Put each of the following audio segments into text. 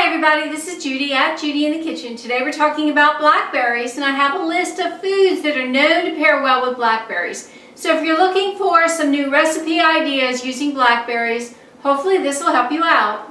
everybody, this is Judy at Judy in the Kitchen. Today we're talking about blackberries, and I have a list of foods that are known to pair well with blackberries. So if you're looking for some new recipe ideas using blackberries, hopefully this will help you out.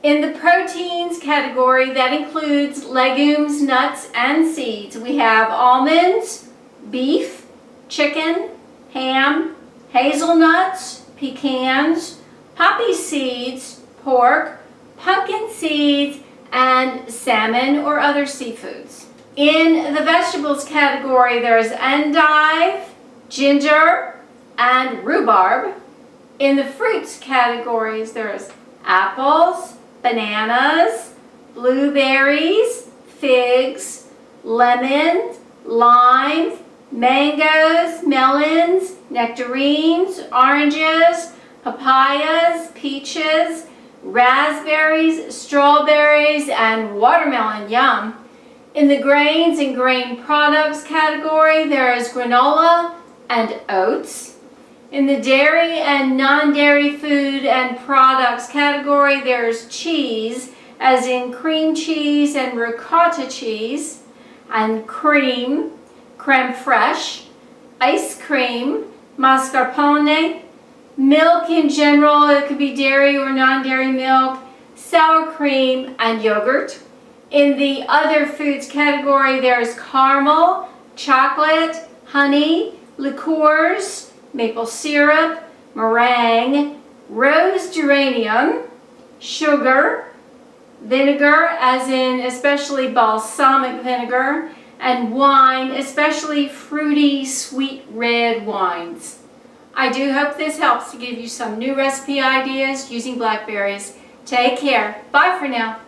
In the proteins category, that includes legumes, nuts, and seeds. We have almonds, beef, chicken, ham, hazelnuts, pecans, poppy seeds, pork, pumpkin seeds, and salmon or other seafoods. In the vegetables category, there's endive, ginger, and rhubarb. In the fruits categories, there's apples, bananas, blueberries, figs, lemons, limes, mangoes, melons, nectarines, oranges, papayas, peaches, raspberries, strawberries, and watermelon. Yum! In the grains and grain products category, there is granola and oats. In the dairy and non-dairy food and products category, there's cheese, as in cream cheese and ricotta cheese, and cream, creme fraiche, ice cream, mascarpone, milk in general, it could be dairy or non-dairy milk, sour cream, and yogurt. In the other foods category, there's caramel, chocolate, honey, liqueurs, maple syrup, meringue, rose geranium, sugar, vinegar, as in especially balsamic vinegar, and wine, especially fruity, sweet red wines. I do hope this helps to give you some new recipe ideas using blackberries. Take care. Bye for now.